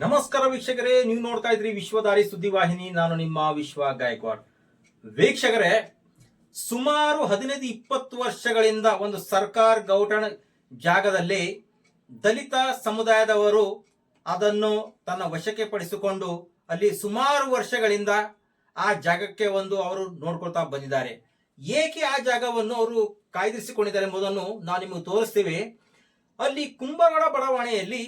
ನಮಸ್ಕಾರ ವೀಕ್ಷಕರೇ, ನೀವು ನೋಡ್ತಾ ಇದ್ರಿ ವಿಶ್ವದಾರಿ ಸುದ್ದಿವಾಹಿನಿ. ನಾನು ನಿಮ್ಮ ವಿಶ್ವ ಗಾಯಕ್ವಾಡ್. ವೀಕ್ಷಕರೇ, ಸುಮಾರು 15-20 ವರ್ಷಗಳಿಂದ ಒಂದು ಸರ್ಕಾರ ಗೌಟಣ ಜಾಗದಲ್ಲಿ ದಲಿತ ಸಮುದಾಯದವರು ಅದನ್ನು ತನ್ನ ವಶಕ್ಕೆ ಪಡಿಸಿಕೊಂಡು ಅಲ್ಲಿ ಸುಮಾರು ವರ್ಷಗಳಿಂದ ಆ ಜಾಗಕ್ಕೆ ಅವರು ನೋಡ್ಕೊಳ್ತಾ ಬಂದಿದ್ದಾರೆ. ಏಕೆ ಆ ಜಾಗವನ್ನು ಅವರು ಕಾಯ್ದಿರಿಸಿಕೊಂಡಿದ್ದಾರೆ ಎಂಬುದನ್ನು ನಾವು ನಿಮಗೆ ತೋರಿಸ್ತೀವಿ. ಅಲ್ಲಿ ಕುಂಬರಗಡ ಬಡಾವಣೆಯಲ್ಲಿ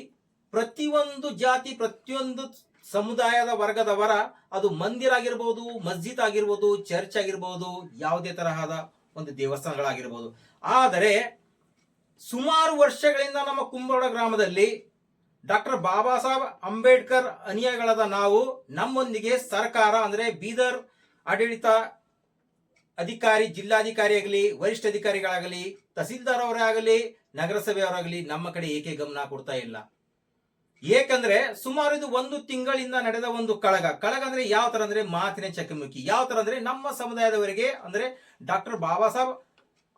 ಪ್ರತಿಯೊಂದು ಜಾತಿ, ಪ್ರತಿಯೊಂದು ಸಮುದಾಯದ ವರ್ಗದವರ, ಅದು ಮಂದಿರ ಆಗಿರ್ಬೋದು, ಮಸ್ಜಿದ್ ಆಗಿರ್ಬೋದು, ಚರ್ಚ್ ಆಗಿರ್ಬೋದು, ಯಾವುದೇ ತರಹದ ಒಂದು ದೇವಸ್ಥಾನಗಳಾಗಿರ್ಬೋದು. ಆದರೆ ಸುಮಾರು ವರ್ಷಗಳಿಂದ ನಮ್ಮ ಕುಂಬರಗಡ ಗ್ರಾಮದಲ್ಲಿ ಡಾಕ್ಟರ್ ಬಾಬಾ ಸಾಹೇಬ್ ಅಂಬೇಡ್ಕರ್ ಅನುಯಾಯಿಗಳಾದ ನಾವು, ನಮ್ಮೊಂದಿಗೆ ಸರ್ಕಾರ ಅಂದ್ರೆ ಬೀದರ್ ಆಡಳಿತ ಅಧಿಕಾರಿ, ಜಿಲ್ಲಾಧಿಕಾರಿ ಆಗಲಿ, ವರಿಷ್ಠ ಅಧಿಕಾರಿಗಳಾಗಲಿ, ತಹಸೀಲ್ದಾರ್ ಅವರೇ ಆಗಲಿ, ನಗರಸಭೆಯವರಾಗಲಿ ನಮ್ಮ ಕಡೆ ಏಕೆ ಗಮನ ಕೊಡ್ತಾ ಇಲ್ಲ. ಏಕೆಂದ್ರೆ ಸುಮಾರು ಇದು 1 ತಿಂಗಳಿಂದ ನಡೆದ ಒಂದು ಕಳಗ ಅಂದ್ರೆ ಯಾವ ತರ ಅಂದ್ರೆ ಮಾತಿನ ಚಕಮಕಿ. ಯಾವ ತರ ಅಂದ್ರೆ ನಮ್ಮ ಸಮುದಾಯದವರಿಗೆ ಅಂದ್ರೆ ಡಾಕ್ಟರ್ ಬಾಬಾ ಸಾಹೇಬ್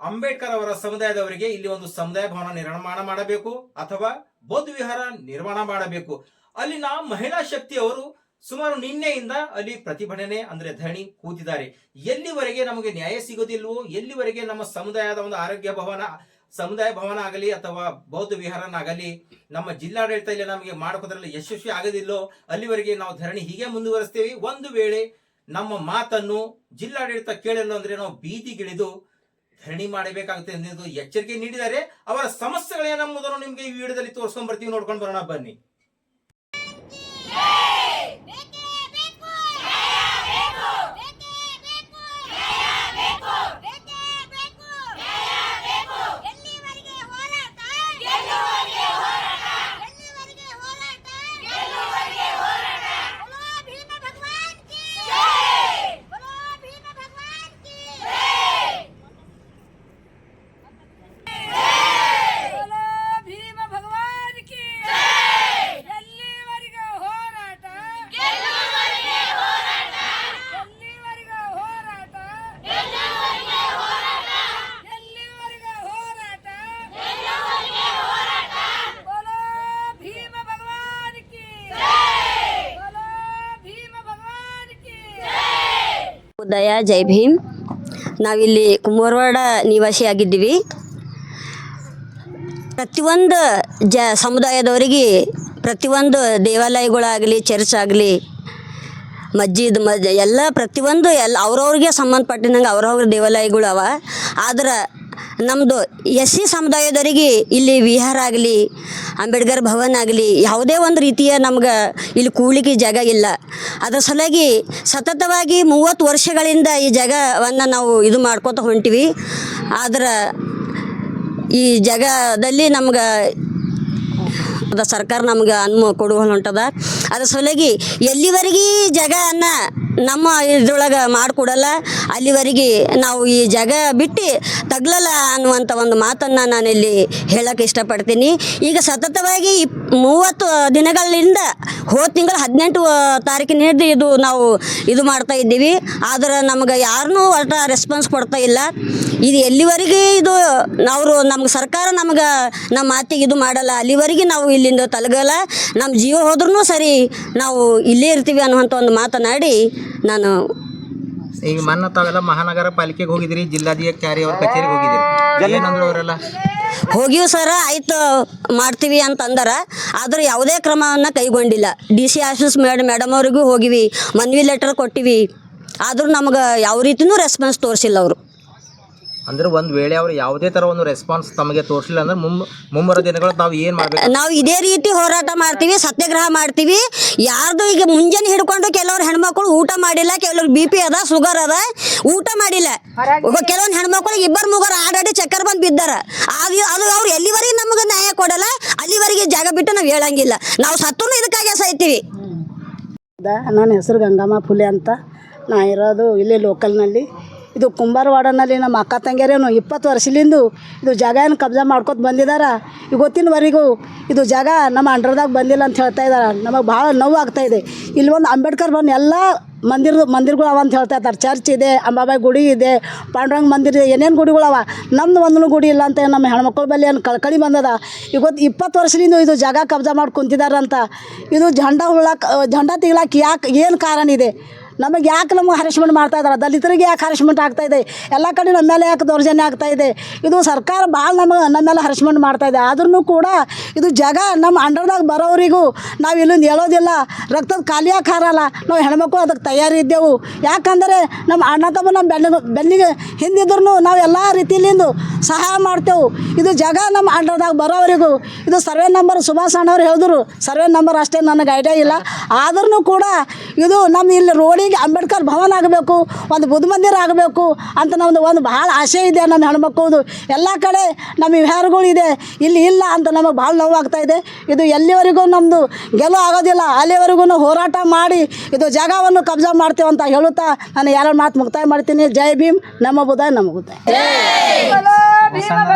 ಅಂಬೇಡ್ಕರ್ ಅವರ ಸಮುದಾಯದವರಿಗೆ ಇಲ್ಲಿ ಒಂದು ಸಮುದಾಯ ಭವನ ನಿರ್ಮಾಣ ಮಾಡಬೇಕು ಅಥವಾ ಬೌದ್ಧ ವಿಹಾರ ನಿರ್ಮಾಣ ಮಾಡಬೇಕು. ಅಲ್ಲಿನ ಮಹಿಳಾ ಶಕ್ತಿ ಅವರು ಸುಮಾರು ನಿನ್ನೆಯಿಂದ ಅಲ್ಲಿ ಪ್ರತಿಭಟನೆ ಅಂದ್ರೆ ಧರಣಿ ಕೂತಿದ್ದಾರೆ. ಎಲ್ಲಿವರೆಗೆ ನಮಗೆ ನ್ಯಾಯ ಸಿಗೋದಿಲ್ವೋ, ಎಲ್ಲಿವರೆಗೆ ನಮ್ಮ ಸಮುದಾಯದ ಒಂದು ಆರೋಗ್ಯ ಭವನ, ಸಮುದಾಯ ಭವನ ಆಗಲಿ ಅಥವಾ ಬೌದ್ಧ ವಿಹಾರನಾಗಲಿ ನಮ್ಮ ಜಿಲ್ಲಾಡಳಿತ ಇಲ್ಲಿ ನಮಗೆ ಮಾಡೋದ್ರಲ್ಲಿ ಯಶಸ್ವಿ ಆಗೋದಿಲ್ಲೋ ಅಲ್ಲಿವರೆಗೆ ನಾವು ಧರಣಿ ಹೀಗೆ ಮುಂದುವರಿಸ್ತೇವೆ. ಒಂದು ವೇಳೆ ನಮ್ಮ ಮಾತನ್ನು ಜಿಲ್ಲಾಡಳಿತ ಕೇಳಿಲ್ಲ ಅಂದ್ರೆ ನಾವು ಬೀದಿಗಿಳಿದು ಧರಣಿ ಮಾಡಬೇಕಾಗುತ್ತೆ ಎಂದು ಎಚ್ಚರಿಕೆ ನೀಡಿದ್ದಾರೆ. ಅವರ ಸಮಸ್ಯೆಗಳೇನೆಂಬುದನ್ನು ನಿಮಗೆ ಈ ವಿಡಿಯೋದಲ್ಲಿ ತೋರಿಸ್ಕೊಂಡ್ ಬರ್ತೀವಿ, ನೋಡ್ಕೊಂಡು ಬರೋಣ ಬನ್ನಿ. ಉದಯ, ಜೈ ಭೀಮ್. ನಾವಿಲ್ಲಿ ಕುಂಬರವಾಡ ನಿವಾಸಿಯಾಗಿದ್ದೀವಿ. ಪ್ರತಿಯೊಂದು ಸಮುದಾಯದವರಿಗೆ ಪ್ರತಿಯೊಂದು ದೇವಾಲಯಗಳಾಗಲಿ, ಚರ್ಚ್ ಆಗಲಿ, ಮಸ್ಜಿದ್ ಎಲ್ಲ ಪ್ರತಿಯೊಂದು ಅವ್ರವ್ರಿಗೆ ಸಂಬಂಧಪಟ್ಟಿದಂಗೆ ಅವ್ರವ್ರ ದೇವಾಲಯಗಳು ಅವ. ಆದ್ರೆ ನಮ್ಮದು SC ಸಮುದಾಯದವರಿಗೆ ಇಲ್ಲಿ ವಿಹಾರ ಆಗಲಿ, ಅಂಬೇಡ್ಕರ್ ಭವನ ಆಗಲಿ, ಯಾವುದೇ ಒಂದು ರೀತಿಯ ನಮ್ಗೆ ಇಲ್ಲಿ ಕೂಡ್ಲಿಕ್ಕೆ ಜಾಗ ಇಲ್ಲ. ಅದರ ಸಲುವಾಗಿ ಸತತವಾಗಿ 30 ವರ್ಷಗಳಿಂದ ಈ ಜಾಗವನ್ನು ನಾವು ಇದು ಮಾಡ್ಕೊತ ಹೊಂಟಿವಿ. ಆದ್ರೆ ಈ ಜಾಗದಲ್ಲಿ ನಮ್ಗೆ ಸರ್ಕಾರ ನಮ್ಗೆ ಕೊಡುವ ಹೊಂಟದ. ಅದ್ರ ಸಲುವಾಗಿ ಎಲ್ಲಿವರೆಗೆ ಜಾಗವನ್ನು ನಮ್ಮ ಇದ್ರೊಳಗೆ ಮಾಡಿಕೊಡಲ್ಲ ಅಲ್ಲಿವರೆಗೆ ನಾವು ಈ ಜಾಗ ಬಿಟ್ಟು ತಗ್ಲಲ್ಲ ಅನ್ನುವಂಥ ಒಂದು ಮಾತನ್ನು ನಾನಿಲ್ಲಿ ಹೇಳೋಕ್ಕೆ ಇಷ್ಟಪಡ್ತೀನಿ. ಈಗ ಸತತವಾಗಿ 30 ದಿನಗಳಿಂದ ಹೋದ ತಿಂಗಳು 18 ತಾರೀಕಿನ ಹಿಡಿದು ನಾವು ಇದು ಮಾಡ್ತಾ ಇದ್ದೀವಿ. ಆದರೆ ನಮ್ಗೆ ಯಾರನ್ನೂ ಒಟ್ಟ ರೆಸ್ಪಾನ್ಸ್ ಕೊಡ್ತಾ ಇಲ್ಲ. ಇದು ಎಲ್ಲಿವರೆಗೆ ಇದು ನಮ್ಗೆ ಸರ್ಕಾರ ನಮ್ಗೆ ನಮ್ಮ ಮಾತಿಗೆ ಇದು ಮಾಡಲ್ಲ ಅಲ್ಲಿವರೆಗೆ ನಾವು ಇಲ್ಲಿಂದ ತಲಗಲ್ಲ. ನಮ್ಮ ಜೀವ ಹೋದ್ರೂ ಸರಿ ನಾವು ಇಲ್ಲೇ ಇರ್ತೀವಿ ಅನ್ನುವಂಥ ಒಂದು ಮಾತನಾಡಿ ನಾನು ಈಗ ಮೊನ್ನೆ ತಾವೆಲ್ಲ ಮಹಾನಗರ ಪಾಲಿಕೆಗೆ ಹೋಗಿದ್ರಿ, ಜಿಲ್ಲಾಧಿಕಾರಿ ಅವ್ರ ಕಚೇರಿಗೆ ಹೋಗಿದ್ರಿ, ಏನಂದ್ರು ಅವರೆಲ್ಲ? ಹೋಗಿವಿ ಸರ, ಆಯ್ತು ಮಾಡ್ತೀವಿ ಅಂತಂದಾರ. ಆದ್ರೆ ಯಾವುದೇ ಕ್ರಮವನ್ನು ಕೈಗೊಂಡಿಲ್ಲ. DC ಆಫೀಸ್ ಮೇಡಮ್ ಅವ್ರಿಗೂ ಹೋಗಿವಿ, ಮನವಿ ಲೆಟರ್ ಕೊಟ್ಟಿವಿ. ಆದರೂ ನಮ್ಗೆ ಯಾವ ರೀತಿಯೂ ರೆಸ್ಪಾನ್ಸ್ ತೋರಿಸಿಲ್ಲ ಅವರು. ಅಂದ್ರೆ ಒಂದು ವೇಳೆ ಅವ್ರು ಯಾವುದೇ ಥರ ಒಂದು ರೆಸ್ಪಾನ್ಸ್ ತಮಗೆ ತೋರಿಸಿಲ್ಲ ಅಂದ್ರೆ ಮುಂಬರೋ ದಿನಗಳು ನಾವು ಏನು ಮಾಡಬೇಕು? ನಾವು ಇದೇ ರೀತಿ ಹೋರಾಟ ಮಾಡ್ತೀವಿ, ಸತ್ಯಾಗ್ರಹ ಮಾಡ್ತೀವಿ. ಯಾರ್ದು ಈಗ ಮುಂಜಾನೆ ಹಿಡ್ಕೊಂಡು ಕೆಲವ್ರು ಹೆಣ್ಮಕ್ಳು ಊಟ ಮಾಡಿಲ್ಲ, ಕೆಲವ್ರು BP ಅದ, ಶುಗರ್ ಅದ, ಊಟ ಮಾಡಿಲ್ಲ. ಕೆಲವೊಂದು ಹೆಣ್ಮಕ್ಳಿಗೆ 2-3 ಆಡಾಡಿ ಚಕ್ಕರ್ ಬಂದು ಬಿದ್ದಾರ. ಅದು ಅವ್ರು ಎಲ್ಲಿವರೆಗೆ ನಮ್ಗೆ ನ್ಯಾಯ ಕೊಡಲ್ಲ ಅಲ್ಲಿವರೆಗೆ ಜಾಗ ಬಿಟ್ಟು ನಾವು ಹೇಳಂಗಿಲ್ಲ. ನಾವು ಸತ್ತೂ ಇದಕ್ಕಾಗಿ ಸಾಯ್ತೀವಿ. ನನ್ನ ಹೆಸರು ಗಂಗಮ್ಮ ಫುಲೆ ಅಂತ. ನಾ ಇರೋದು ಇಲ್ಲೇ ಲೋಕಲ್ನಲ್ಲಿ. ಇದು ಕುಂಬಾರವಾಡನಲ್ಲಿ ನಮ್ಮ ಅಕ್ಕ ತಂಗಿಯರೇನು 20 ವರ್ಷದಿಂದ ಇದು ಜಾಗ ಏನು ಕಬ್ಜಾ ಮಾಡ್ಕೊತ ಬಂದಿದ್ದಾರೆ. ಇವತ್ತಿನವರೆಗೂ ಇದು ಜಾಗ ನಮ್ಮ ಅಂಡರ್ದಾಗ ಬಂದಿಲ್ಲ ಅಂತ ಹೇಳ್ತಾ ಇದ್ದಾರೆ. ನಮಗೆ ಭಾಳ ನೋವು ಆಗ್ತಾಯಿದೆ. ಇಲ್ಲಿ ಒಂದು ಅಂಬೇಡ್ಕರ್ ಭವನ ಎಲ್ಲ ಮಂದಿರಗಳು ಅವ ಅಂತ ಹೇಳ್ತಾ ಇರ್ತಾರೆ. ಚರ್ಚ್ ಇದೆ, ಅಂಬಾಬಾಯಿ ಗುಡಿ ಇದೆ, ಪಾಂಡುರಂಗ ಮಂದಿರ ಇದೆ, ಏನೇನು ಗುಡಿಗಳವ. ನಮ್ದು ಒಂದೂ ಗುಡಿ ಇಲ್ಲ ಅಂತ ನಮ್ಮ ಹೆಣ್ಮಕ್ಳ ಬಳಿ ಏನು ಕಳ್ಕಳಿ ಬಂದದ. ಇವತ್ತು 20 ವರ್ಷದಿಂದ ಇದು ಜಾಗ ಕಬ್ಜಾ ಮಾಡಿ ಕುಂತಿದಾರಂತ. ಇದು झंडा ತೆಗಿಲಾಕ ಯಾಕೆ ಏನು ಕಾರಣ ಇದೆ? ನಮಗೆ ಯಾಕೆ ಹರೆಸ್ಮೆಂಟ್ ಮಾಡ್ತಾ ಇದ್ದಾರೆ? ದಲಿತರಿಗೆ ಯಾಕೆ ಹರೆಸ್ಮೆಂಟ್ ಆಗ್ತಾಯಿದೆ? ಎಲ್ಲ ಕಡೆ ನಮ್ಮ ಮೇಲೆ ಯಾಕೆ ದೌರ್ಜನ್ಯ ಆಗ್ತಾಯಿದೆ? ಇದು ಸರ್ಕಾರ ಭಾಳ ನಮ್ಮ ಮೇಲೆ ಹರೆಸ್ಮೆಂಟ್ ಮಾಡ್ತಾಯಿದೆ. ಆದ್ರೂ ಕೂಡ ಇದು ಜಾಗ ನಮ್ಮ ಅಂಡರ್ದಾಗ ಬರೋವರಿಗೂ ನಾವು ಇಲ್ಲಿಂದ ಹೇಳೋದಿಲ್ಲ. ರಕ್ತದ ಖಾಲಿಯಾಗಿ ಹಾರಲ್ಲ. ನಾವು ಹೆಣ್ಮಕ್ಳು ಅದಕ್ಕೆ ತಯಾರಿ ಇದ್ದೆವು. ಯಾಕಂದರೆ ನಮ್ಮ ಅಣ್ಣ ತಮ್ಮ ನಮ್ಮ ಬೆನ್ನಿಗೆ ಹಿಂದಿದ್ರು ನಾವು ಎಲ್ಲ ರೀತಿಯಿಂದ ಸಹಾಯ ಮಾಡ್ತೇವೆ. ಇದು ಜಾಗ ನಮ್ಮ ಅಂಡರ್ದಾಗ ಬರೋವರೆಗೂ ಇದು ಸರ್ವೆ ನಂಬರ್ ಸುಭಾಷ್ ಅಣ್ಣವ್ರು ಹೇಳಿದ್ರು. ಸರ್ವೆ ನಂಬರ್ ಅಷ್ಟೇ ನನಗೆ ಐಡಿಯಾ ಇಲ್ಲ. ಆದ್ರೂ ಕೂಡ ಇದು ನಮ್ಮ ಇಲ್ಲಿ ರೋಡಿಗೆ ಅಂಬೇಡ್ಕರ್ ಭವನ ಆಗಬೇಕು, ಒಂದು ಬುದ್ಧ ಮಂದಿರ ಆಗಬೇಕು ಅಂತ ನಮ್ಮದು ಒಂದು ಭಾಳ ಆಸೆ ಇದೆ. ನಮ್ಮ ಹೆಣ್ಮಕ್ಳದು ಎಲ್ಲ ಕಡೆ ನಮ್ಮ ವಿಹಾರಗಳಿದೆ, ಇಲ್ಲಿ ಇಲ್ಲ ಅಂತ ನಮಗೆ ಭಾಳ ನೋವಾಗ್ತಾ ಇದೆ. ಇದು ಎಲ್ಲಿವರೆಗೂ ನಮ್ಮದು ಗೆಲುವು ಆಗೋದಿಲ್ಲ, ಅಲ್ಲಿವರೆಗೂ ಹೋರಾಟ ಮಾಡಿ ಇದು ಜಾಗವನ್ನು ಕಬ್ಜಾ ಮಾಡ್ತೇವೆ ಅಂತ ಹೇಳುತ್ತಾ ನಾನು ಯಾರ ಮಾತು ಮುಕ್ತಾಯ ಮಾಡ್ತೀನಿ. ಜೈ ಭೀಮ್, ನಮ್ಮ ಬುದ್ಧ ನಮ್ಮ ಬುದ್ಧ.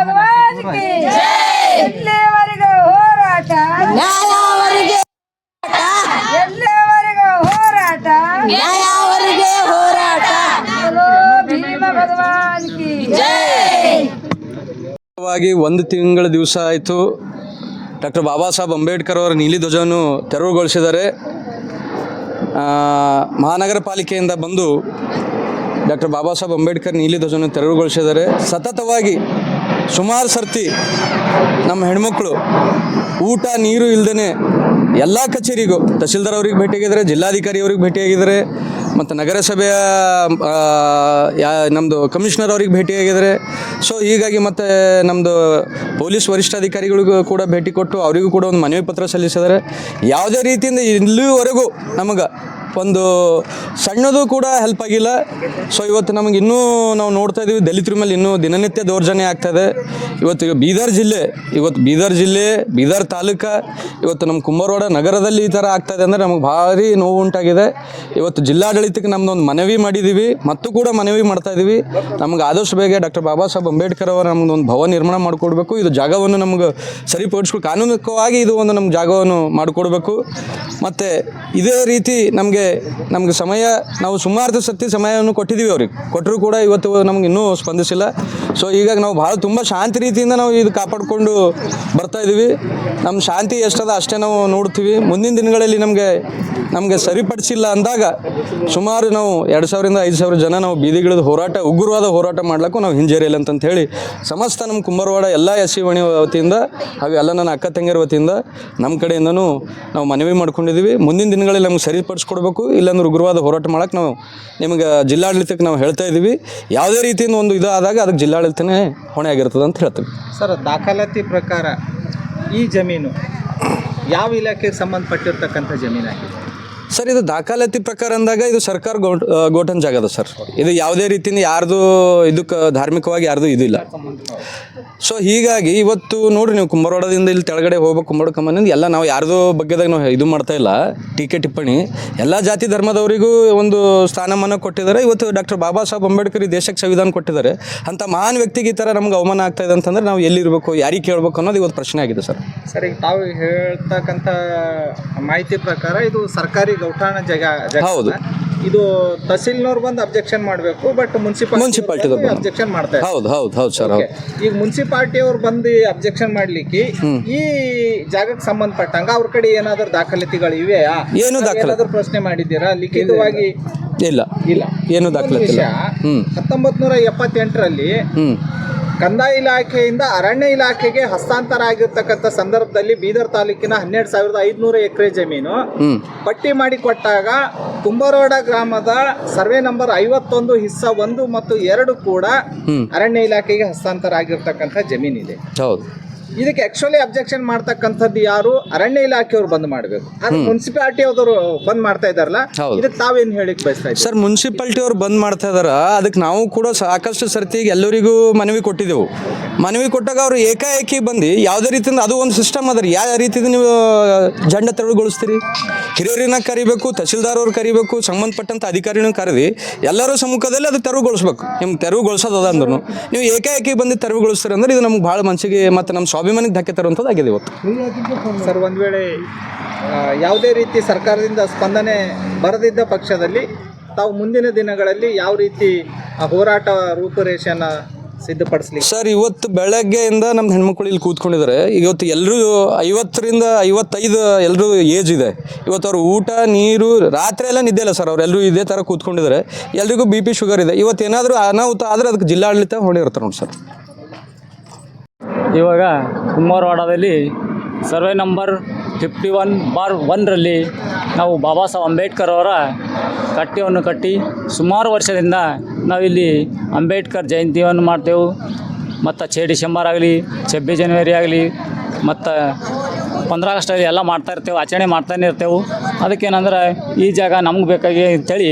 ನ್ಯಾಯವರೆಗೆ ಹೋರಾಟ. ಒಂದು ತಿಂಗಳ ದಿವಸ ಆಯಿತು ಡಾಕ್ಟರ್ ಬಾಬಾ ಸಾಹೇಬ್ ಅಂಬೇಡ್ಕರ್ ಅವರ ನೀಲಿ ಧ್ವಜವನ್ನು ತೆರವುಗೊಳಿಸಿದ್ದಾರೆ. ಮಹಾನಗರ ಪಾಲಿಕೆಯಿಂದ ಬಂದು ಡಾಕ್ಟರ್ ಬಾಬಾ ಸಾಹೇಬ್ ಅಂಬೇಡ್ಕರ್ ನೀಲಿ ಧ್ವಜವನ್ನು ತೆರವುಗೊಳಿಸಿದ್ದಾರೆ. ಸತತವಾಗಿ ಸುಮಾರು ಸರ್ತಿ ನಮ್ಮ ಹೆಣ್ಮಕ್ಳು ಊಟ ನೀರು ಇಲ್ಲದೇ ಎಲ್ಲ ಕಚೇರಿಗೂ ತಹಸೀಲ್ದಾರ್ ಅವ್ರಿಗೆ ಭೇಟಿಯಾಗಿದ್ದಾರೆ, ಜಿಲ್ಲಾಧಿಕಾರಿ ಅವ್ರಿಗೆ ಭೇಟಿಯಾಗಿದ್ದಾರೆ, ಮತ್ತು ನಗರಸಭೆಯ ನಮ್ಮದು ಕಮಿಷನರ್ ಅವ್ರಿಗೆ ಭೇಟಿಯಾಗಿದ್ದಾರೆ. ಸೊ ಹೀಗಾಗಿ ಮತ್ತು ನಮ್ಮದು ಪೊಲೀಸ್ ವರಿಷ್ಠಾಧಿಕಾರಿಗಳಿಗೂ ಕೂಡ ಭೇಟಿ ಕೊಟ್ಟು ಅವರಿಗೂ ಕೂಡ ಒಂದು ಮನವಿ ಪತ್ರ ಸಲ್ಲಿಸಿದ್ದಾರೆ. ಯಾವುದೇ ರೀತಿಯಿಂದ ಇಲ್ಲಿವರೆಗೂ ನಮಗೆ ಒಂದು ಸಣ್ಣದು ಕೂಡ ಹೆಲ್ಪ್ ಆಗಿಲ್ಲ. ಸೊ ಇವತ್ತು ನಮಗೆ ಇನ್ನೂ ನಾವು ನೋಡ್ತಾ ಇದ್ದೀವಿ ದಲಿತರ ಮೇಲೆ ಇನ್ನೂ ದಿನನಿತ್ಯ ದೌರ್ಜನ್ಯ ಆಗ್ತಾಯಿದೆ. ಇವತ್ತು ಬೀದರ್ ಜಿಲ್ಲೆ ಬೀದರ್ ತಾಲೂಕು ಇವತ್ತು ನಮ್ಮ ಕುಂಬಾರವಾಡ ನಗರದಲ್ಲಿ ಈ ಥರ ಆಗ್ತಾಯಿದೆ ಅಂದರೆ ನಮಗೆ ಭಾರಿ ನೋವು ಉಂಟಾಗಿದೆ. ಇವತ್ತು ಜಿಲ್ಲಾಡಳಿತಕ್ಕೆ ನಮ್ಮದೊಂದು ಮನವಿ ಮಾಡಿದ್ದೀವಿ ಮತ್ತು ಕೂಡ ಮನವಿ ಮಾಡ್ತಾಯಿದ್ದೀವಿ. ನಮಗೆ ಆದಷ್ಟು ಬೇಗ ಡಾಕ್ಟರ್ ಬಾಬಾ ಸಾಹೇಬ್ ಅಂಬೇಡ್ಕರ್ ಅವರ ನಮ್ಮದೊಂದು ಭವನ ನಿರ್ಮಾಣ ಮಾಡಿಕೊಡ್ಬೇಕು. ಇದು ಜಾಗವನ್ನು ನಮಗೆ ಸರಿಪಡಿಸ್ಬೇಕು, ಕಾನೂನಿಕವಾಗಿ ಇದು ಒಂದು ನಮ್ಮ ಜಾಗವನ್ನು ಮಾಡಿಕೊಡ್ಬೇಕು. ಮತ್ತು ಇದೇ ರೀತಿ ನಮಗೆ ಸಮಯ ನಾವು ಸುಮಾರು ಸತಿ ಸಮಯವನ್ನು ಕೊಟ್ಟಿದ್ದೀವಿ ಅವ್ರಿಗೆ, ಕೊಟ್ಟರು ಕೂಡ ಇವತ್ತು ನಮ್ಗೆ ಇನ್ನೂ ಸ್ಪಂದಿಸಿಲ್ಲ. ಸೊ ಹೀಗಾಗಿ ನಾವು ಭಾಳ ತುಂಬ ಶಾಂತಿ ರೀತಿಯಿಂದ ನಾವು ಇದು ಕಾಪಾಡಿಕೊಂಡು ಬರ್ತಾಯಿದ್ದೀವಿ. ನಮ್ಮ ಶಾಂತಿ ಎಷ್ಟದ ಅಷ್ಟೇ ನಾವು ನೋಡ್ತೀವಿ. ಮುಂದಿನ ದಿನಗಳಲ್ಲಿ ನಮಗೆ ಸರಿಪಡಿಸಿಲ್ಲ ಅಂದಾಗ ಸುಮಾರು ನಾವು 2,000 ರಿಂದ 5,000 ಜನ ನಾವು ಬೀದಿಗಿಳಿದು ಉಗ್ರವಾದ ಹೋರಾಟ ಮಾಡ್ಲಿಕ್ಕೂ ನಾವು ಹಿಂಜರಿಯಲ್ಲ ಅಂತ ಹೇಳಿ ಸಮಸ್ತ ನಮ್ಮ ಕುಂಬಾರವಾಡ ಎಲ್ಲ SC ವಾಣಿ ವತಿಯಿಂದ ಹಾಗೂ ಎಲ್ಲ ನನ್ನ ಅಕ್ಕ ತಂಗಿಯರ ವತಿಯಿಂದ ನಮ್ಮ ಕಡೆಯಿಂದನೂ ನಾವು ಮನವಿ ಮಾಡ್ಕೊಂಡಿದ್ದೀವಿ. ಮುಂದಿನ ದಿನಗಳಲ್ಲಿ ನಮ್ಗೆ ಸರಿಪಡಿಸ್ಕೊಡ್ಬೇಕು, ಇಲ್ಲಾಂದ್ರೆ ಉಗ್ರವಾದ ಹೋರಾಟ ಮಾಡೋಕ್ಕೆ ನಾವು ನಿಮಗೆ ಜಿಲ್ಲಾಡಳಿತಕ್ಕೆ ನಾವು ಹೇಳ್ತಾ ಇದ್ದೀವಿ. ಯಾವುದೇ ರೀತಿಯಿಂದ ಒಂದು ಇದು ಆದಾಗ ಅದಕ್ಕೆ ಜಿಲ್ಲಾಡಳಿತನೇ ಹೊಣೆ ಆಗಿರ್ತದೆ ಅಂತ ಹೇಳ್ತೀವಿ. ಸರ್, ದಾಖಲಾತಿ ಪ್ರಕಾರ ಈ ಜಮೀನು ಯಾವ ಇಲಾಖೆಗೆ ಸಂಬಂಧಪಟ್ಟಿರ್ತಕ್ಕಂಥ ಜಮೀನಾಗಿದೆ? ಸರ್, ಇದು ದಾಖಲಾತಿ ಪ್ರಕಾರ ಅಂದಾಗ ಇದು ಸರ್ಕಾರ ಗೋಟನ್ ಜಾಗ ಅದ ಸರ್. ಇದು ಯಾವುದೇ ರೀತಿಯಿಂದ ಯಾರ್ದು ಇದಕ್ಕೆ ಧಾರ್ಮಿಕವಾಗಿ ಯಾರ್ದು ಇದು ಇಲ್ಲ. ಸೊ ಹೀಗಾಗಿ ಇವತ್ತು ನೋಡಿರಿ, ನೀವು ಕುಂಬಾರವಾಡದಿಂದ ಇಲ್ಲಿ ಕೆಳಗಡೆ ಹೋಗ್ಬೇಕು, ಕುಂಬಾರ ಕಮ್ಮನಿಂದ ಎಲ್ಲ ನಾವು ಯಾರ್ದೋ ಬಗ್ಗೆದಾಗ ನಾವು ಇದು ಮಾಡ್ತಾ ಇಲ್ಲ, ಟೀಕೆ ಟಿಪ್ಪಣಿ. ಎಲ್ಲ ಜಾತಿ ಧರ್ಮದವರಿಗೂ ಒಂದು ಸ್ಥಾನಮಾನ ಕೊಟ್ಟಿದ್ದಾರೆ. ಇವತ್ತು ಡಾಕ್ಟರ್ ಬಾಬಾ ಸಾಹೇಬ್ ಅಂಬೇಡ್ಕರ್ ಈ ದೇಶಕ್ಕೆ ಸಂವಿಧಾನ ಕೊಟ್ಟಿದ್ದಾರೆ. ಅಂಥ ಮಹಾನ್ ವ್ಯಕ್ತಿಗೆ ಈ ಥರ ನಮ್ಗೆ ಅವಮಾನ ಆಗ್ತಾ ಇದೆ ಅಂತಂದರೆ ನಾವು ಎಲ್ಲಿರಬೇಕು, ಯಾರಿಗೆ ಕೇಳಬೇಕು ಅನ್ನೋದು ಇವತ್ತು ಪ್ರಶ್ನೆ ಆಗಿದೆ ಸರ್. ಸರ್, ಈಗ ತಾವು ಹೇಳ್ತಕ್ಕಂಥ ಮಾಹಿತಿ ಪ್ರಕಾರ ಇದು ಸರ್ಕಾರಿ ಗೌಠಾಣ ಜಾಗ. ಹೌದು. ಇದು ತಹಸೀಲ್ನವ್ರು ಬಂದು ಅಬ್ಜೆಕ್ಷನ್ ಮಾಡಬೇಕು, ಬಟ್ ಮುನ್ಸಿಪಾಲಿಟಿ ಅಬ್ಜೆಕ್ಷನ್ ಮಾಡ್ತಾರೆ. ಹೌದು ಸರ್. ಈಗ ಮುನ್ಸಿಪಾಲಿಟಿ ಅವ್ರು ಬಂದು ಅಬ್ಜೆಕ್ಷನ್ ಮಾಡ್ಲಿಕ್ಕೆ ಈ ಜಾಗಕ್ಕೆ ಸಂಬಂಧಪಟ್ಟಂಗ ಅವ್ರ ಕಡೆ ಏನಾದ್ರು ದಾಖಲಾತಿಗಳು ಇವೆಯಾ? ಏನು ದಾಖಲಾತಿ ಪ್ರಶ್ನೆ ಮಾಡಿದ್ದೀರಾ ಲಿಖಿತವಾಗಿ? ಇಲ್ಲ, ಏನು ದಾಖಲಾತಿ ಇಲ್ಲ. 1978ರಲ್ಲಿ ಕಂದಾಯ ಇಲಾಖೆಯಿಂದ ಅರಣ್ಯ ಇಲಾಖೆಗೆ ಹಸ್ತಾಂತರ ಆಗಿರ್ತಕ್ಕಂಥ ಸಂದರ್ಭದಲ್ಲಿ ಬೀದರ್ ತಾಲೂಕಿನ 12,500 ಎಕರೆ ಜಮೀನು ಪಟ್ಟಿ ಮಾಡಿ ಕೊಟ್ಟಾಗ ಕುಂಬಾರವಾಡ ಗ್ರಾಮದ ಸರ್ವೆ ನಂಬರ್ 51 ಹಿಸ್ಸಾ 1 ಮತ್ತು 2 ಕೂಡ ಅರಣ್ಯ ಇಲಾಖೆಗೆ ಹಸ್ತಾಂತರ ಆಗಿರ್ತಕ್ಕಂಥ ಜಮೀನಿದೆ. ಹೌದು. ಇದಕ್ಕೆ ಆಕ್ಚುಲಿ ಅಬ್ಜೆಕ್ಷನ್ ಮಾಡ್ತಕ್ಕಂಥದ್ದು ಯಾರು? ಅರಣ್ಯ ಇಲಾಖೆಯವರು ಬಂದ್ ಮಾಡಬೇಕು. ಅದು ಮುನ್ಸಿಪಾಲಿಟಿ ಅವರು ಬಂದ್ ಮಾಡ್ತಾ ಇದಾರಲ್ಲ, ಇದಕ್ಕೆ ತಾವೇನು ಹೇಳಿಕ್ ಬಯಸ್ತಾ ಇದ್ದೀವಿ? ಸರ್, ಮುನ್ಸಿಪಾಲಿಟಿ ಅವ್ರು ಬಂದ್ ಮಾಡ್ತಾ ಇದಾರ, ಅದಕ್ಕೆ ನಾವು ಕೂಡ ಸಾಕಷ್ಟು ಸರ್ತಿ ಎಲ್ಲರಿಗೂ ಮನವಿ ಕೊಟ್ಟಿದ್ದೆವು. ಮನವಿ ಕೊಟ್ಟಾಗ ಅವರು ಏಕಾಏಕಿ ಬಂದು ಯಾವುದೇ ರೀತಿಯಿಂದ ಅದು ಒಂದು ಸಿಸ್ಟಮ್ ಅದ ರೀ. ಯಾವ ರೀತಿಯಿಂದ ನೀವು ಜಂಡ ತೆರವುಗೊಳಿಸ್ತೀರಿ? ಹಿರಿಯರನ್ನ ಕರಿಬೇಕು, ತಹಸೀಲ್ದಾರ್ ಅವ್ರು ಕರಿಬೇಕು, ಸಂಬಂಧಪಟ್ಟಂಥ ಅಧಿಕಾರಿನೂ ಕರೆದಿ ಎಲ್ಲರೂ ಸಮ್ಮುಖದಲ್ಲಿ ಅದು ತೆರವುಗೊಳಿಸ್ಬೇಕು. ನಿಮ್ಗೆ ತೆರವುಗೊಳಿಸೋದು ಅಂದ್ರೂ ನೀವು ಏಕಾಏಕಿ ಬಂದು ತೆರವುಗೊಳಿಸ್ತೀರಿ ಅಂದ್ರೆ ಇದು ನಮ್ಗೆ ಭಾಳ ಮನಸ್ಸಿಗೆ ಮತ್ತು ನಮ್ಮ ಸ್ವಾಭಿಮಾನಕ್ಕೆ ಧಕ್ಕೆ ತರುವಂಥದ್ದಾಗಿದೆ ಇವತ್ತು. ಸರ್, ಒಂದು ವೇಳೆ ಯಾವುದೇ ರೀತಿ ಸರ್ಕಾರದಿಂದ ಸ್ಪಂದನೆ ಬರದಿದ್ದ ಪಕ್ಷದಲ್ಲಿ ತಾವು ಮುಂದಿನ ದಿನಗಳಲ್ಲಿ ಯಾವ ರೀತಿ ಆ ಹೋರಾಟ ರೂಪುರೇಷೆಯನ್ನು ಸಿದ್ಧಪಡಿಸ್ಲಿಕ್ಕೆ? ಸರ್, ಇವತ್ತು ಬೆಳಗ್ಗೆಯಿಂದ ನಮ್ಮ ಹೆಣ್ಮಕ್ಳು ಇಲ್ಲಿ ಕೂತ್ಕೊಂಡಿದ್ದಾರೆ. ಇವತ್ತು ಎಲ್ಲರೂ 50ರಿಂದ 55 ಎಲ್ಲರೂ ಏಜ್ ಇದೆ. ಇವತ್ತು ಅವ್ರು ಊಟ ನೀರು ರಾತ್ರಿ ಎಲ್ಲ ನಿದ್ದೆ ಇಲ್ಲ ಸರ್. ಅವರೆಲ್ಲರೂ ಇದೇ ಥರ ಕೂತ್ಕೊಂಡಿದ್ದಾರೆ. ಎಲ್ರಿಗೂ BP ಶುಗರ್ ಇದೆ. ಇವತ್ತು ಏನಾದರೂ ಅನಾಹುತ ಆದರೆ ಅದಕ್ಕೆ ಜಿಲ್ಲಾಡಳಿತ ಹೊಣೆಯಿರ್ತಾರೆ ನೋಡಿ ಸರ್. ಇವಾಗ ಕುಂಬಾರವಾಡದಲ್ಲಿ ಸರ್ವೆ ನಂಬರ್ 51/1ರಲ್ಲಿ ನಾವು ಬಾಬಾ ಸಾಹೇಬ್ ಅಂಬೇಡ್ಕರ್ ಅವರ ಕಟ್ಟೆಯನ್ನು ಕಟ್ಟಿ ಸುಮಾರು ವರ್ಷದಿಂದ ನಾವಿಲ್ಲಿ ಅಂಬೇಡ್ಕರ್ ಜಯಂತಿಯನ್ನು ಮಾಡ್ತೇವೆ. ಮತ್ತು 6 ಡಿಸೆಂಬರ್ ಆಗಲಿ 26 ಜನವರಿ ಆಗಲಿ ಮತ್ತು 15 ಆಗಸ್ಟಲ್ಲಿ ಎಲ್ಲ ಮಾಡ್ತಾಯಿರ್ತೇವೆ, ಆಚರಣೆ ಮಾಡ್ತಾನೆ ಇರ್ತೇವೆ. ಅದಕ್ಕೇನಂದ್ರೆ ಈ ಜಾಗ ನಮ್ಗೆ ಬೇಕಾಗಿ ಅಂತೇಳಿ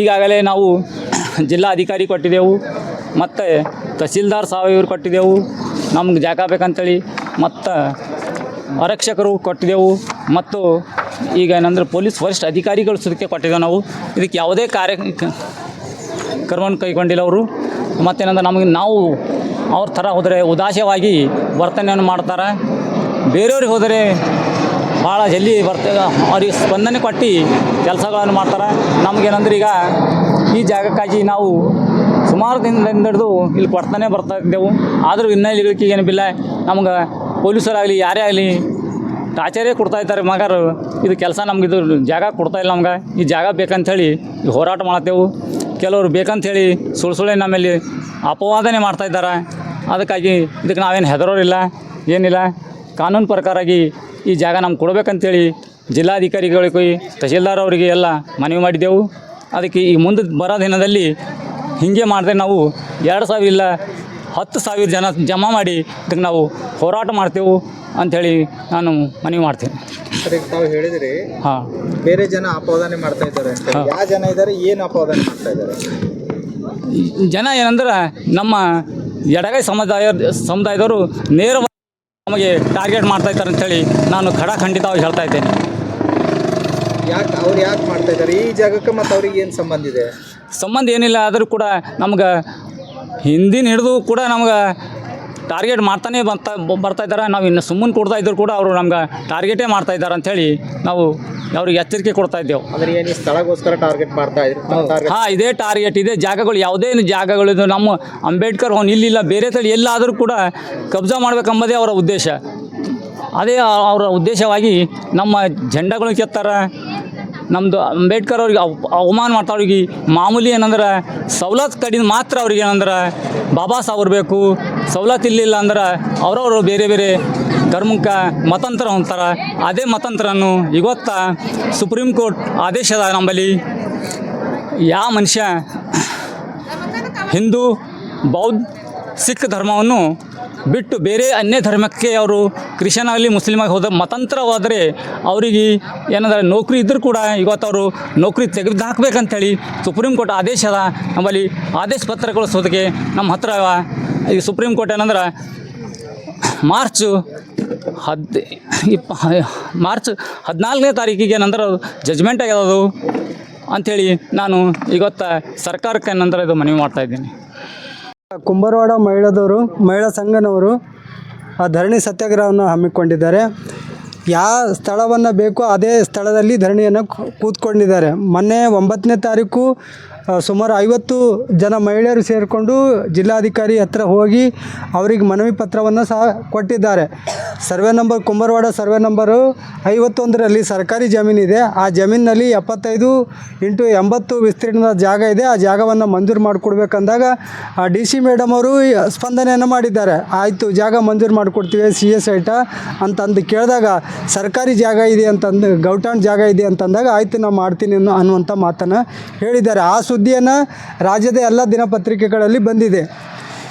ಈಗಾಗಲೇ ನಾವು ಜಿಲ್ಲಾ ಅಧಿಕಾರಿ ಕೊಟ್ಟಿದ್ದೆವು ಮತ್ತು ತಹಸೀಲ್ದಾರ್ ಸಾಹೇಬರು ಕೊಟ್ಟಿದ್ದೆವು ನಮ್ಗೆ ಜಾಗ ಬೇಕಂತೇಳಿ, ಮತ್ತು ಆರಕ್ಷಕರು ಕೊಟ್ಟಿದ್ದೆವು, ಮತ್ತು ಈಗ ಏನಂದ್ರೆ ಪೊಲೀಸ್ ವರಿಷ್ಠ ಅಧಿಕಾರಿಗಳು ಸುದಕ್ಕೆ ಕೊಟ್ಟಿದ್ದೇವೆ ನಾವು. ಇದಕ್ಕೆ ಯಾವುದೇ ಕಾರ್ಯಕ್ರಮವನ್ನು ಕೈಗೊಂಡಿಲ್ಲ ಅವರು. ಮತ್ತೇನಂದ್ರೆ ನಮಗೆ ನಾವು ಅವ್ರ ಥರ ಹೋದರೆ ಉದಾಸೀನವಾಗಿ ವರ್ತನೆಯನ್ನು ಮಾಡ್ತಾರೆ. ಬೇರೆಯವ್ರಿಗೆ ಹೋದರೆ ಭಾಳ ಜಲ್ದಿ ಅವ್ರಿಗೆ ಸ್ಪಂದನೆ ಕೊಟ್ಟು ಕೆಲಸಗಳನ್ನು ಮಾಡ್ತಾರೆ. ನಮಗೇನಂದ್ರೆ ಈಗ ಈ ಜಾಗಕ್ಕಾಗಿ ನಾವು ಸುಮಾರು ದಿನದಿಂದ ಹಿಡಿದು ಇಲ್ಲಿ ಕೊಡ್ತಾನೆ ಬರ್ತಾ ಇದ್ದೆವು. ಆದರೂ ಇನ್ನೂ ಇಲ್ಲಿಗೆ ಏನು ಬಿಲ್ಲ. ನಮ್ಗೆ ಪೊಲೀಸರಾಗಲಿ ಯಾರೇ ಆಗಲಿ ಟಾರ್ಚರೇ ಕೊಡ್ತಾಯಿದ್ದಾರೆ. ಮಗರು ಇದು ಕೆಲಸ ನಮ್ಗೆ ಇದು ಜಾಗ ಕೊಡ್ತಾಯಿಲ್ಲ. ನಮ್ಗೆ ಈ ಜಾಗ ಬೇಕಂಥೇಳಿ ಹೋರಾಟ ಮಾಡ್ತೇವೆ. ಕೆಲವರು ಬೇಕಂಥೇಳಿ ಸುಳ್ಳೆ ನಮ್ಮಲ್ಲಿ ಅಪವಾದನೆ ಮಾಡ್ತಾಯಿದ್ದಾರೆ. ಅದಕ್ಕಾಗಿ ಇದಕ್ಕೆ ನಾವೇನು ಹೆದರೋರಿಲ್ಲ, ಏನಿಲ್ಲ. ಕಾನೂನು ಪ್ರಕಾರಾಗಿ ಈ ಜಾಗ ನಮ್ಗೆ ಕೊಡಬೇಕಂತೇಳಿ ಜಿಲ್ಲಾಧಿಕಾರಿಗಳಿಗೆ ತಹಸೀಲ್ದಾರ್ ಅವರಿಗೆ ಎಲ್ಲ ಮನವಿ ಮಾಡಿದ್ದೆವು. ಅದಕ್ಕೆ ಈ ಮುಂದೆ ಬರೋ ದಿನದಲ್ಲಿ ಹೀಗೆ ಮಾಡಿದ್ರೆ ನಾವು 2,000 ಇಲ್ಲ 10,000 ಜನ ಜಮಾ ಮಾಡಿ ಇದಕ್ಕೆ ನಾವು ಹೋರಾಟ ಮಾಡ್ತೇವೆ ಅಂಥೇಳಿ ನಾನು ಮನವಿ ಮಾಡ್ತೇನೆ. ಸರಿ, ತಾವು ಹೇಳಿದ್ರಿ ಹಾಂ, ಬೇರೆ ಜನ ಅಪವಾದನೆ ಮಾಡ್ತಾ ಇದ್ದಾರೆ ಅಂತ. ಯಾವ ಜನ ಇದ್ದಾರೆ, ಏನು ಅಪವಾದನೆ ಮಾಡ್ತಾ ಇದ್ದಾರೆ? ಜನ ಏನಂದ್ರೆ ನಮ್ಮ ಎಡಗೈ ಸಮುದಾಯದವರು ನೇರವಾಗಿ ನಮಗೆ ಟಾರ್ಗೆಟ್ ಮಾಡ್ತಾಯಿದ್ದಾರೆ ಅಂಥೇಳಿ ನಾನು ಖಂಡಿತವಾಗಿ ಹೇಳ್ತಾ ಇದ್ದೇನೆ. ಅವ್ರು ಯಾಕೆ ಮಾಡ್ತಾ ಇದ್ದಾರೆ ಈ ಜಾಗಕ್ಕೆ? ಮತ್ತು ಅವ್ರಿಗೆ ಏನು ಸಂಬಂಧ ಇದೆ? ಸಂಬಂಧ ಏನಿಲ್ಲ. ಆದರೂ ಕೂಡ ನಮ್ಗೆ ಹಿಂದಿನ ಹಿಡಿದು ಕೂಡ ನಮ್ಗೆ ಟಾರ್ಗೆಟ್ ಮಾಡ್ತಾನೆ ಬರ್ತಾಯಿದ್ದಾರೆ. ನಾವು ಇನ್ನು ಸುಮ್ಮನೆ ಕೊಡ್ತಾ ಇದ್ರು ಕೂಡ ಅವರು ನಮ್ಗೆ ಟಾರ್ಗೆಟೇ ಮಾಡ್ತಾಯಿದ್ದಾರೆ ಅಂಥೇಳಿ ನಾವು ಅವ್ರಿಗೆ ಎಚ್ಚರಿಕೆ ಕೊಡ್ತಾ ಇದ್ದೆವು. ಅಂದರೆ ಏನು ಸ್ಥಳಗೋಸ್ಕರ ಟಾರ್ಗೆಟ್ ಮಾಡ್ತಾ ಇದ್ರು? ಹಾಂ, ಇದೇ ಟಾರ್ಗೆಟ್, ಇದೇ ಜಾಗಗಳು, ಯಾವುದೇ ಜಾಗಗಳಿದು ನಮ್ಮ ಅಂಬೇಡ್ಕರ್ ಅವನು ಇಲ್ಲಿಲ್ಲ ಬೇರೆ ತಳಿ ಎಲ್ಲಾದರೂ ಕೂಡ ಕಬ್ಜಾ ಮಾಡಬೇಕೆಂಬುದೇ ಅವರ ಉದ್ದೇಶ. ಅದೇ ಅವರ ಉದ್ದೇಶವಾಗಿ ನಮ್ಮ ಜೆಂಡಗಳು ಕೆತ್ತಾರೆ. ನಮ್ಮದು ಅಂಬೇಡ್ಕರ್ ಅವ್ರಿಗೆ ಅವಮಾನ ಮಾಡ್ತಾರೆ. ಅವ್ರಿಗೆ ಮಾಮೂಲಿ ಏನಂದ್ರೆ ಸವಲತ್ತು ಕಡಿಮೆ ಮಾತ್ರ ಅವ್ರಿಗೆ ಏನಂದ್ರೆ ಬಾಬಾ ಸಾಹೇಬರು ಬೇಕು. ಸವಲತ್ತು ಇಲ್ಲಿಲ್ಲ ಅಂದ್ರೆ ಅವರವರು ಬೇರೆ ಬೇರೆ ಧರ್ಮಕ್ಕೆ ಮತಾಂತರ ಹೊಂತಾರೆ. ಅದೇ ಮತಾಂತರನ್ನು ಇವತ್ತು ಸುಪ್ರೀಂ ಕೋರ್ಟ್ ಆದೇಶದ ನಮ್ಮಲ್ಲಿ ಯಾವ ಮನುಷ್ಯ ಹಿಂದೂ, ಬೌದ್ಧ, ಸಿಖ್ ಧರ್ಮವನ್ನು ಬಿಟ್ಟು ಬೇರೆ ಅನ್ಯ ಧರ್ಮಕ್ಕೆ ಅವರು ಕ್ರಿಶ್ಚಿಯನ್ ಆಗಲಿ ಮುಸ್ಲಿಮಾಗಿ ಹೋದ ಮತಾಂತರ ಹೋದರೆ ಅವರಿಗೆ ಏನಂದ್ರೆ ನೌಕರಿ ಇದ್ದರೂ ಕೂಡ ಇವತ್ತು ಅವರು ನೌಕರಿ ತೆಗೆದು ಹಾಕಬೇಕಂತೇಳಿ ಸುಪ್ರೀಂ ಕೋರ್ಟ್ ಆದೇಶದ ನಮ್ಮಲ್ಲಿ ಆದೇಶ ಪತ್ರಗಳು ಸೋದಕ್ಕೆ ನಮ್ಮ ಹತ್ರ ಈ ಸುಪ್ರೀಂ ಕೋರ್ಟ್ ಏನಂದ್ರೆ ಮಾರ್ಚ್ 14ನೇ ತಾರೀಕಿಗೆ ಏನಂದ್ರೆ ಜಜ್ಮೆಂಟ್ ಆಗ್ಯದದು ಅಂಥೇಳಿ ನಾನು ಇವತ್ತು ಸರ್ಕಾರಕ್ಕೆ ಏನಂದ್ರೆ ಇದು ಮನವಿ ಮಾಡ್ತಾಯಿದ್ದೀನಿ. ಕುಂಬಾರವಾಡ ಮಹಿಳಾ ಸಂಘನವರು ಧರಣಿ ಸತ್ಯಾಗ್ರಹವನ್ನು ಹಮ್ಮಿಕೊಂಡಿದ್ದಾರೆ. ಯಾವ ಸ್ಥಳವನ್ನು ಬೇಕೋ ಅದೇ ಸ್ಥಳದಲ್ಲಿ ಧರಣಿಯನ್ನು ಕೂತ್ಕೊಂಡಿದ್ದಾರೆ. ಮೊನ್ನೆ 9ನೇ ತಾರೀಕು ಸುಮಾರು 50 ಜನ ಮಹಿಳೆಯರು ಸೇರಿಕೊಂಡು ಜಿಲ್ಲಾಧಿಕಾರಿ ಹತ್ರ ಹೋಗಿ ಅವರಿಗೆ ಮನವಿ ಪತ್ರವನ್ನು ಸಹ ಕೊಟ್ಟಿದ್ದಾರೆ. ಸರ್ವೆ ನಂಬರ್ ಕುಂಬಾರವಾಡ ಸರ್ವೆ ನಂಬರು 51ರಲ್ಲಿ ಸರ್ಕಾರಿ ಜಮೀನಿದೆ. ಆ ಜಮೀನಿನಲ್ಲಿ 75x80 ವಿಸ್ತೀರ್ಣದ ಜಾಗ ಇದೆ. ಆ ಜಾಗವನ್ನು ಮಂಜೂರು ಮಾಡಿಕೊಡ್ಬೇಕಂದಾಗ DC ಮೇಡಮ್ ಅವರು ಸ್ಪಂದನೆಯನ್ನು ಮಾಡಿದ್ದಾರೆ. ಆಯಿತು, ಜಾಗ ಮಂಜೂರು ಮಾಡಿಕೊಡ್ತೀವಿ CS ಐಟ ಅಂತಂದು ಕೇಳಿದಾಗ ಸರ್ಕಾರಿ ಜಾಗ ಇದೆ ಅಂತಂದು ಗೌಟಾನ್ ಜಾಗ ಇದೆ ಅಂತಂದಾಗ ಆಯಿತು ನಾವು ಮಾಡ್ತೀನಿ ಅನ್ನುವಂಥ ಮಾತನ್ನು ಹೇಳಿದ್ದಾರೆ. ಆ ಸುದ್ದಿಯನ್ನು ರಾಜ್ಯದ ಎಲ್ಲ ದಿನಪತ್ರಿಕೆಗಳಲ್ಲಿ ಬಂದಿದೆ.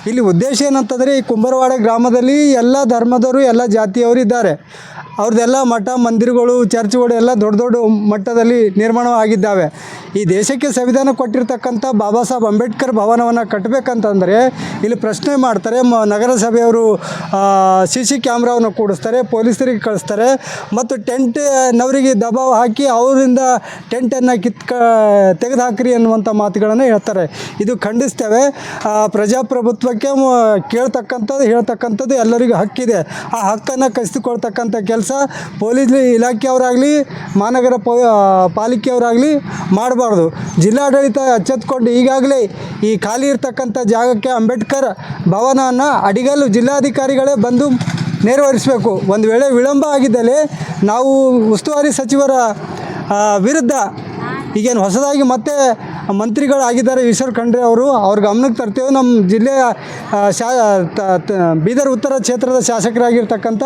ಇಲ್ಲಿ ಉದ್ದೇಶ ಏನಂತಂದರೆ ಈ ಕುಂಬಾರವಾಡ ಗ್ರಾಮದಲ್ಲಿ ಎಲ್ಲ ಧರ್ಮದವರು ಎಲ್ಲ ಜಾತಿಯವರು ಇದ್ದಾರೆ. ಅವ್ರದ್ದೆಲ್ಲ ಮಠ ಮಂದಿರಗಳು ಚರ್ಚ್ಗಳು ಎಲ್ಲ ದೊಡ್ಡ ದೊಡ್ಡ ಮಟ್ಟದಲ್ಲಿ ನಿರ್ಮಾಣವಾಗಿದ್ದಾವೆ. ಈ ದೇಶಕ್ಕೆ ಸಂವಿಧಾನ ಕೊಟ್ಟಿರ್ತಕ್ಕಂಥ ಬಾಬಾ ಸಾಹೇಬ್ ಅಂಬೇಡ್ಕರ್ ಭವನವನ್ನು ಕಟ್ಟಬೇಕಂತಂದರೆ ಇಲ್ಲಿ ಪ್ರಶ್ನೆ ಮಾಡ್ತಾರೆ. ನಗರಸಭೆಯವರು CC ಕ್ಯಾಮ್ರಾವನ್ನು ಕೂಡಿಸ್ತಾರೆ, ಪೊಲೀಸರಿಗೆ ಕಳಿಸ್ತಾರೆ ಮತ್ತು ಟೆಂಟ್ನವರಿಗೆ ದಬಾವ್ ಹಾಕಿ ಅವರಿಂದ ಟೆಂಟನ್ನು ತೆಗೆದು ಹಾಕ್ರಿ ಅನ್ನುವಂಥ ಮಾತುಗಳನ್ನು ಹೇಳ್ತಾರೆ. ಇದು ಖಂಡಿಸ್ತೇವೆ. ಪ್ರಜಾಪ್ರಭುತ್ವ ಕೇಳೋಕ್ಕೆ ಕೇಳ್ತಕ್ಕಂಥದ್ದು ಹೇಳ್ತಕ್ಕಂಥದ್ದು ಎಲ್ಲರಿಗೂ ಹಕ್ಕಿದೆ. ಆ ಹಕ್ಕನ್ನು ಕಸಿದುಕೊಳ್ತಕ್ಕಂಥ ಕೆಲಸ ಪೊಲೀಸ್ ಇಲಾಖೆಯವರಾಗಲಿ ಮಹಾನಗರ ಪಾಲಿಕೆಯವರಾಗಲಿ ಮಾಡಬಾರ್ದು. ಜಿಲ್ಲಾಡಳಿತ ಎಚ್ಚೆತ್ತುಕೊಂಡು ಈಗಾಗಲೇ ಈ ಖಾಲಿ ಇರ್ತಕ್ಕಂಥ ಜಾಗಕ್ಕೆ ಅಂಬೇಡ್ಕರ್ ಭವನವನ್ನು ಅಡಿಗಲ್ಲು ಜಿಲ್ಲಾಧಿಕಾರಿಗಳೇ ಬಂದು ನೆರವೇರಿಸಬೇಕು. ಒಂದು ವೇಳೆ ವಿಳಂಬ ಆಗಿದ್ದಲ್ಲಿ ನಾವು ಉಸ್ತುವಾರಿ ಸಚಿವರ ವಿರುದ್ಧ ಈಗೇನು ಹೊಸದಾಗಿ ಮತ್ತೆ ಮಂತ್ರಿಗಳಾಗಿದ್ದಾರೆ ಈಶ್ವರ್ ಖಂಡ್ರೆ ಅವರು, ಅವ್ರ ಗಮನಕ್ಕೆ ತರ್ತೇವೆ. ನಮ್ಮ ಜಿಲ್ಲೆಯ ಬೀದರ್ ಉತ್ತರ ಕ್ಷೇತ್ರದ ಶಾಸಕರಾಗಿರ್ತಕ್ಕಂಥ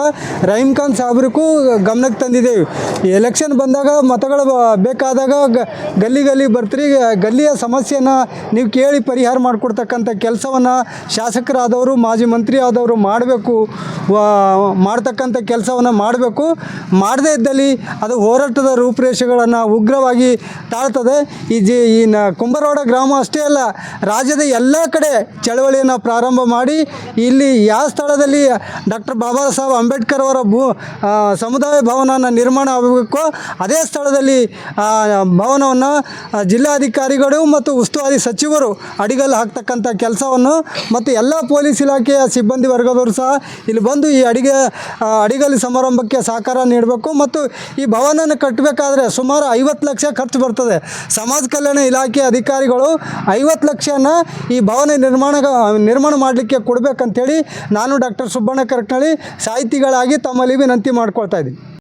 ರಹೀಮ್ ಖಾನ್ ಸಾಹೇಬ್ರಿಗೂ ಗಮನಕ್ಕೆ ತಂದಿದ್ದೇವೆ. ಎಲೆಕ್ಷನ್ ಬಂದಾಗ ಮತಗಳು ಬೇಕಾದಾಗ ಗಲ್ಲಿ ಬರ್ತೀರಿ, ಗಲ್ಲಿಯ ಸಮಸ್ಯೆಯನ್ನು ನೀವು ಕೇಳಿ ಪರಿಹಾರ ಮಾಡಿಕೊಡ್ತಕ್ಕಂಥ ಕೆಲಸವನ್ನು ಶಾಸಕರಾದವರು ಮಾಜಿ ಮಂತ್ರಿ ಆದವರು ಮಾಡಬೇಕು, ಮಾಡ್ತಕ್ಕಂಥ ಕೆಲಸವನ್ನು ಮಾಡಬೇಕು. ಮಾಡದೇ ಇದ್ದಲ್ಲಿ ಅದು ಹೋರಾಟದ ರೂಪುರೇಷೆಗಳನ್ನು ಉಗ್ರವಾಗಿ ತಾಳ್ತದೆ. ಈ ಕುಂಬಾರವಾಡ ಗ್ರಾಮ ಅಷ್ಟೇ ಅಲ್ಲ, ರಾಜ್ಯದ ಎಲ್ಲ ಕಡೆ ಚಳವಳಿಯನ್ನು ಪ್ರಾರಂಭ ಮಾಡಿ ಇಲ್ಲಿ ಯಾವ ಸ್ಥಳದಲ್ಲಿ ಡಾಕ್ಟರ್ ಬಾಬಾ ಸಾಹೇಬ್ ಅಂಬೇಡ್ಕರ್ ಅವರ ಸಮುದಾಯ ಭವನನ ನಿರ್ಮಾಣ ಆಗಬೇಕು ಅದೇ ಸ್ಥಳದಲ್ಲಿ ಭವನವನ್ನು ಜಿಲ್ಲಾಧಿಕಾರಿಗಳು ಮತ್ತು ಉಸ್ತುವಾರಿ ಸಚಿವರು ಅಡಿಗಲ್ಲು ಹಾಕ್ತಕ್ಕಂಥ ಕೆಲಸವನ್ನು ಮತ್ತು ಎಲ್ಲ ಪೊಲೀಸ್ ಇಲಾಖೆಯ ಸಿಬ್ಬಂದಿ ವರ್ಗದವರು ಸಹ ಇಲ್ಲಿ ಬಂದು ಈ ಅಡಿಗಲ್ಲು ಸಮಾರಂಭಕ್ಕೆ ಸಹಕಾರ ನೀಡಬೇಕು. ಮತ್ತು ಈ ಭವನನ ಕಟ್ಟಬೇಕಾದ್ರೆ ಸುಮಾರು 50 ಲಕ್ಷ ಖರ್ಚು ಬರ್ತದೆ. ಸಮಾಜ ಕಲ್ಯಾಣ ಇಲಾಖೆ ಅಧಿಕಾರಿಗಳು 50 ಲಕ್ಷನ ಈ ಭವನ ನಿರ್ಮಾಣ ಮಾಡಲಿಕ್ಕೆ ಕೊಡಬೇಕಂತೇಳಿ ನಾನು ಡಾಕ್ಟರ್ ಸುಬ್ಬಣ್ಣ ಕರಕನಳ್ಳಿ ಸಾಹಿತಿಗಳಾಗಿ ತಮ್ಮಲ್ಲಿ ವಿನಂತಿ ಮಾಡ್ಕೊಳ್ತಾ ಇದ್ದೀನಿ.